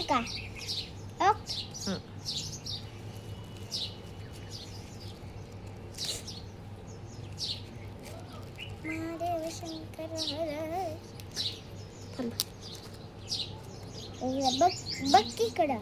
का महादेव शंकर हर बघ बघ इकडं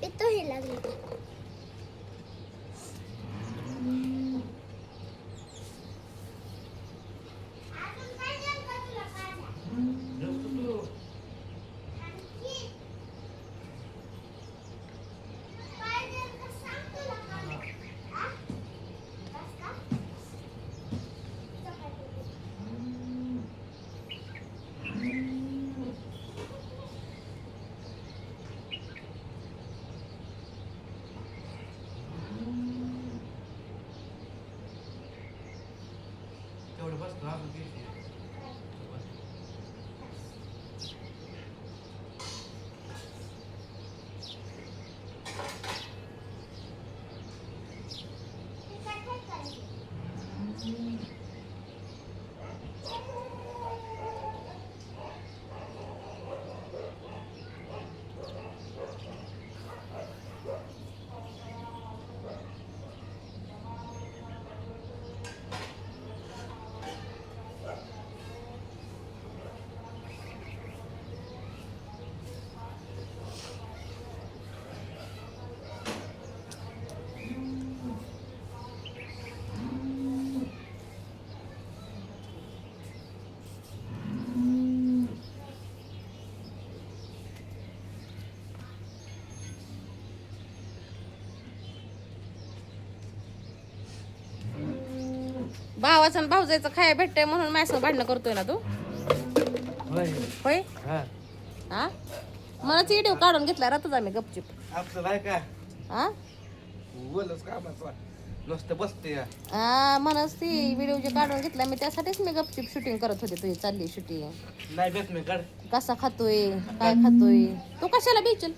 पितोही लागली भावाचं आणि भाऊजायचं खाया भेटतंय म्हणून माझ्या भांडणं करतोय ना तू होय हा मलाच व्हिडिओ काढून घेतला राहतच आम्ही गपचिप आपलं काय हा बोलच कामाचा नुसतं बसते हा म्हणूनच ती व्हिडिओ जे काढून घेतला मी त्यासाठीच मी गपचिप शूटिंग करत होते तुझी चालली शूटिंग नाही बेत मी काढ कसा खातोय काय खातोय तू कशाला बेचल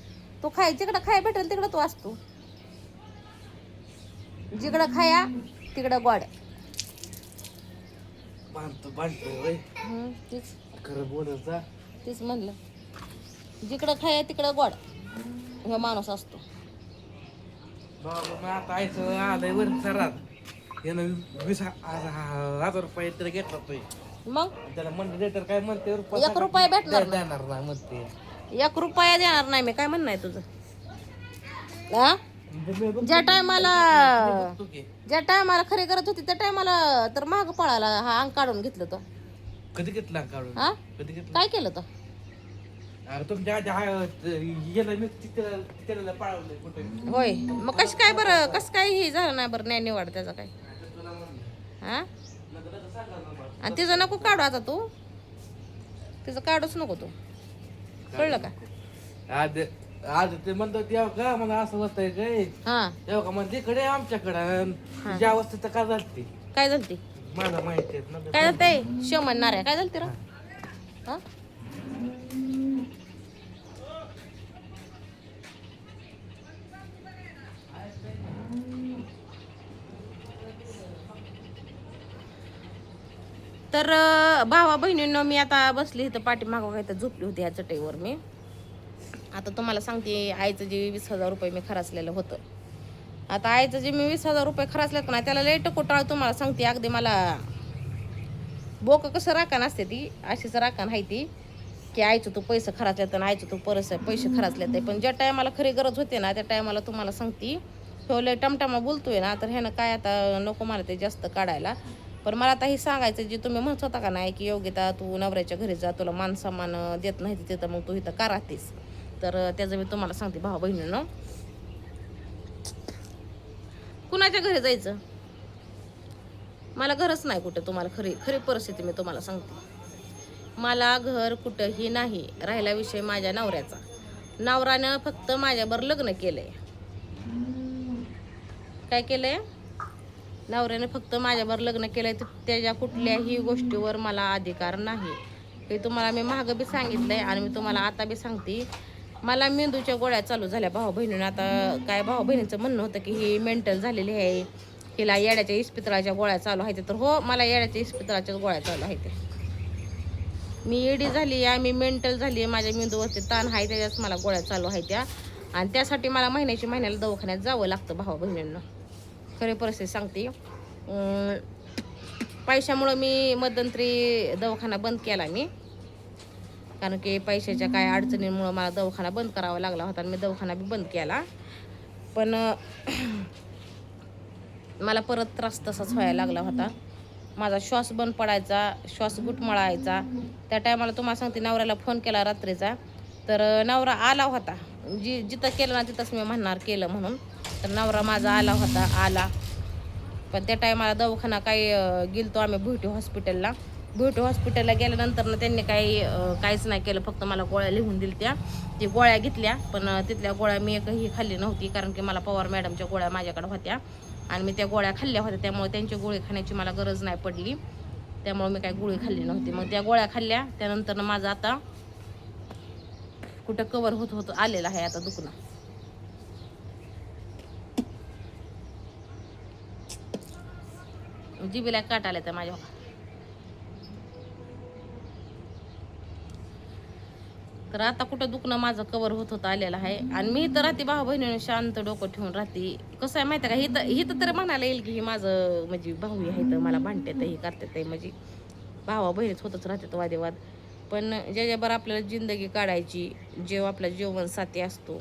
तू जिकडं खाया भेटेल तिकडं तू असतो जिकडं खाया तिकडं गोड बांधतोय होय तेच खरं बोलत जा तेच म्हणलं जिकडं खाया तिकडं गोड हे माणूस असतो बाबा मग आता आयचं आलंय वर सरात यानं 20,000 रुपये तरी घेतला तो मग त्याला म्हणलं लेटर काय म्हणते 1 रुपया भेटणार नाही. देणार नाही म्हणते 1 रुपया देणार नाही मी काय म्हणणं आहे तुझं हा ज्या टायमाला खरी करत होती त्या टायमाला तर महाग पळाला हा अंग काढून घेतलं तर कधी घेतला काढून हा कधी घेतला काय केलं तर तुमच्या गेला मी तिला पाळवलंय कुठे होय मग कसं काय बरं कसं काय हे झालं नाही बरं नाही निवाड त्याचा काय हा आणि तिचं नको काढू आता तू तिचं काढूच नको तू कळलं का आज ते म्हणतो तेव्हा का मला असं होतंय काय हा तेव्हा का म्हणजे इकडे आमच्याकडं ज्या अवस्थेत काय झालती काय झालती मला माहिती आहे ना काय झालतंय शेव म्हणणार आहे काय झालते रा हा तर भावा बहिणींनो मी आता बसली इथं पाठीमागं काय तर झोपली होती ह्या चटईवर मी आता तुम्हाला सांगते आईचं जे 20,000 रुपये मी खर्चलेलं होतं आता आईचं जे मी 20,000 रुपये खर्चलेत ना त्याला लय टकोटाळ तुम्हाला सांगते अगदी मला बोक कसं राखण असते ती अशीच राखण आहे ती की आईचं तू पैसे खर्चलेत आणि आईचं तू पैसे खर्चलेत पण ज्या टायमाला खरी गरज होते ना त्या टायमाला तुम्हाला सांगते तो लय टमटमा बोलतोय ना तर ह्यानं काय आता नको मला ते जास्त काढायला पण मला आता हे सांगायचं जे तुम्ही म्हणत होता का नाही की योगिता तू नवऱ्याच्या घरी जा तुला मान सन्मान देत नाही तिथं मग तू इथं का राहतेस तर त्याचं मी तुम्हाला सांगते भाऊ बहिणीनं कुणाच्या घरी जायचं मला घरच नाही कुठं तुम्हाला खरी परिस्थिती मी तुम्हाला सांगते मला घर कुठंही नाही राहिला विषय माझ्या नवऱ्याचा नवऱ्यानं फक्त माझ्याबरोबर लग्न केलंय काय केलंय नवऱ्याने फक्त माझ्यावर लग्न केलं तर त्याच्या कुठल्याही गोष्टीवर मला अधिकार नाही. हे तुम्हाला मी मागं बी सांगितलंय आणि मी तुम्हाला आता बी सांगते. मला मेंदूच्या गोळ्या चालू झाल्या भाऊ बहिणीनं. आता काय भाऊ बहिणीचं म्हणणं होतं की ही मेंटल झालेली आहे, हिला येड्याच्या इस्पितळाच्या गोळ्या चालू आहेत. तर हो, मला येड्याच्या इस्पितळाच्या गोळ्या चालू आहेत. मी येडी झाली आहे, मी मेंटल झाली आहे, माझ्या मेंदूवरती ताण आहे, त्याच्याच मला गोळ्या चालू आहेत त्या. आणि त्यासाठी मला महिन्याला दवाखान्यात जावं लागतं भाऊ बहिणींना. खरी परिस्थिती सांगते. पैशामुळं मी मध्यंतरी दवाखाना बंद केला मी, कारण की पैशाच्या काय अडचणींमुळं मला दवाखाना बंद करावा लागला होता आणि मी दवाखाना बी बंद केला. पण मला परत त्रास तसाच व्हायला लागला होता. माझा श्वास बंद पडायचा, श्वास गुटमळायचा. त्या टायमाला तुम्हाला सांगते, नवऱ्याला फोन केला रात्रीचा, तर नवरा आला होता. जिथं केलं ना तिथंच मी म्हणणार केलं म्हणून. तर नवरा माझा आला. पण त्या टायमाला दवाखाना गेलतो आम्ही भुईटे हॉस्पिटलला. भुईटे हॉस्पिटलला गेल्यानंतर ना त्यांनी काहीच नाही केलं, फक्त मला गोळ्या लिहून दिल्या. ती गोळ्या घेतल्या, पण तिथल्या गोळ्या मी एकही खाल्ली नव्हती, कारण की मला पवार मॅडमच्या गोळ्या माझ्याकडे होत्या आणि मी त्या गोळ्या खाल्ल्या होत्या. त्यामुळे त्यांची गोळी खाण्याची मला गरज नाही पडली, त्यामुळे मी काही गोळी खाल्ली नव्हती. मग त्या गोळ्या खाल्ल्या. त्यानंतर माझं आता कुठं कवर होत आलेलं आहे आता दुखणं. जिबीला काट आले तर माझ्या. तर आता कुठं दुखणं माझं कवर होत आलेलं आहे. आणि मी तर राहते भाऊ बहिणीने शांत डोकं ठेवून राहते. कसं आहे माहिती आहे का, हिथं तर म्हणायला येईल की ही माझं म्हणजे भाऊ आहे, तर मला भांडतात हे करतात ते, म्हणजे भावा बहिणीच होतच राहतात वादेवाद. पण ज्याच्यावर आपल्याला जिंदगी काढायची, जेव्हा आपला जीवन साथी असतो,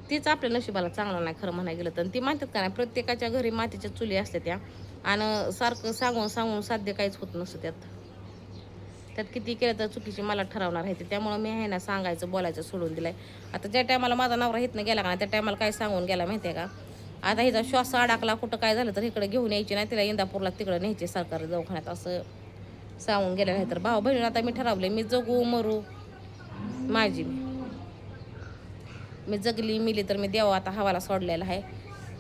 तीच आपल्या नशिबाला चांगला नाही खरं म्हणायला गेलं तर. ती म्हणतात का नाही, प्रत्येकाच्या घरी मातीच्या चुली असल्या त्या, आणि सारखं सांगून साध्य काहीच होत नसतं त्यात किती केलं तर चुकीची मला ठरवणार आहे. त्यामुळं मी आहे ना सांगायचं बोलायचं सोडून दिलंय. आता ज्या टायमाला माझा नवरा हितनं गेला का, त्या टायमाला काय सांगून गेला माहिती आहे का, आता हिचा श्वास अडकला कुठं काय झालं तर इकडे घेऊन यायची नाही, तिला इंदापूरला तिकडं न्यायचे सरकारी दवाखान्यात, असं सांगून गेलं नाही. तर भाऊ बहिणीला आता मी ठरवले, मी जगू मरू माझी, मी जगली मिली तर मी देवा आता हवाला सोडलेला आहे.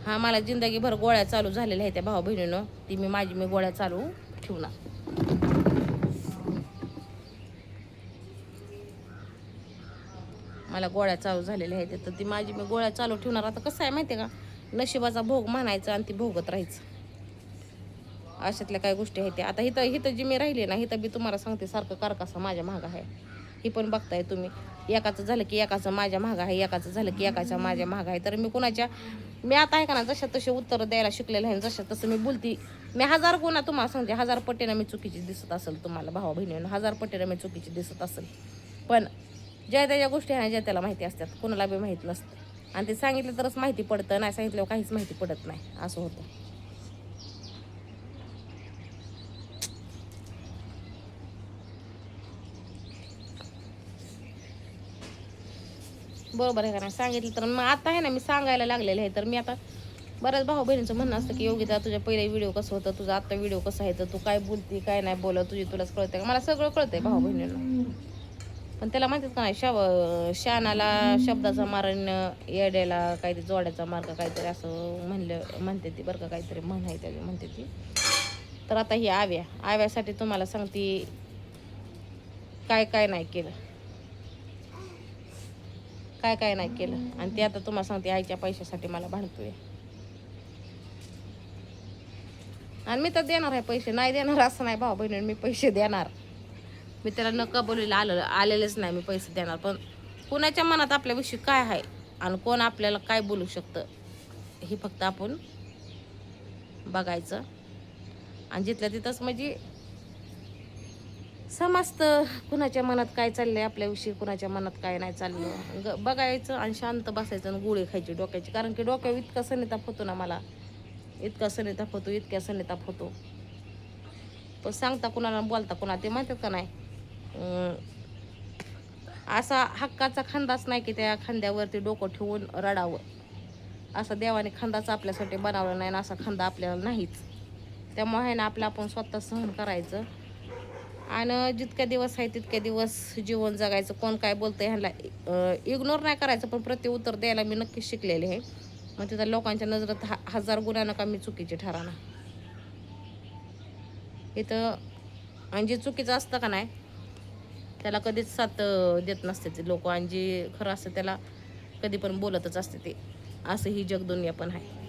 हा मला जिंदगीभर गोळ्या चालू झालेल्या आहेत त्या भाऊ बहिणीनं, ती मी गोळ्या चालू ठेवणार. मला गोळ्या चालू झालेल्या आहेत तर ती मी गोळ्या चालू ठेवणार. आता कसं आहे माहिती आहे का, नशिबाचा भोग म्हणायचा आणि ती भोगत राहायचं, अशातल्या काही गोष्टी आहेत त्या. आता हिथं जी मी राहिली ना, हिथं बी तुम्हाला सांगते सारखं कारकासा माझ्या मागं आहे. ही पण बघताय तुम्ही, एकाचं झालं की एकाचं माझ्या मागं आहे, एकाचं झालं की एकाच्या माझ्या मागं आहे. तर मी आता आहे का ना, जशा तसे उत्तर द्यायला शिकलेलं आहे, जशा तसं मी बोलती. मी 1000 गुन्हा तुम्हाला सांगते, 1000 पटीनं मी चुकीची दिसत असेल तुम्हाला भावा बहिणीनं, 1000 पटीनं मी चुकीची दिसत असेल. पण ज्या त्याच्या गोष्टी आहे ज्या त्याला माहिती असतात, कोणाला बी माहीत नसतं. आणि ते सांगितलं तरच माहिती पडतं, नाही सांगितल्यावर काहीच माहिती पडत नाही, असं होतं. बरोबर आहे का नाही, सांगितलं तर मग आता आहे ना मी सांगायला लागलेलं आहे. तर मी आता बऱ्याच भाऊ बहिणींचं म्हणणं असतं की योगिता तुझ्या पहिले व्हिडिओ कसं होतं, तुझा आता व्हिडिओ कसा आहे, तर तू काय बोलती काय नाही बोलत, तुलाच कळतंय का. मला सगळं कळतंय भाऊ बहिणींना, पण त्याला माहितीच का नाही, शानाला शब्दाचा मारण, येड्याला काहीतरी जोड्याचा मार्ग काहीतरी असं म्हणते ती बरं का, काहीतरी म्हण आहे त्याची म्हणते ती. तर आता ही आव्यासाठी तुम्हाला सांगते काय नाही केलं, काय नाही केलं. आणि ते आता तुम्हाला सांगते आईच्या पैशासाठी मला भांडतोय. आणि मी तर देणार आहे पैसे, नाही देणार असं नाही भाऊ बहिणी, मी पैसे देणार. मी त्याला न कबुलीला आलेलेच नाही मी पैसे देणार. पण कोणाच्या मनात आपल्याविषयी काय आहे आणि कोण आपल्याला काय बोलू शकतं हे फक्त आपण बघायचं. आणि जिथल्या तिथंच म्हणजे समजतं कुणाच्या मनात काय चाललंय आपल्याविषयी, कुणाच्या मनात काय नाही चाललं. बघायचं आणि शांत बसायचं आणि गोळी खायची डोक्याची. कारण की डोक्यावर इतका सनिताप होतो ना मला, इतका सनिताप होतो. पण सांगता कुणाला बोलता कुणा, ते म्हणतात का नाही, असा हक्काचा खांदाच नाही की त्या खांद्यावरती डोकं ठेवून रडावं. असा देवाने खांदाच आपल्यासाठी बनवला नाही, असा खांदा आपल्याला नाहीच. त्यामुळे आहे ना आपलं आपण स्वतः सहन करायचं आणि जितक्या दिवस आहे तितक्या दिवस जीवन जगायचं. कोण काय बोलतंय ह्याला इग्नोर नाही करायचं, पण प्रत्युत्तर द्यायला मी नक्कीच शिकलेले आहे. मग तिथं लोकांच्या नजरेत हजार गुन्ह्यानं कमी चुकीचे ठराना. इथं आणि जे चुकीचं असतं का नाही त्याला कधीच साथ देत नसते ते लोक, आणि जे खरं असतं त्याला कधी पण बोलतच असते ते. असं ही जगदुनिया पण आहे.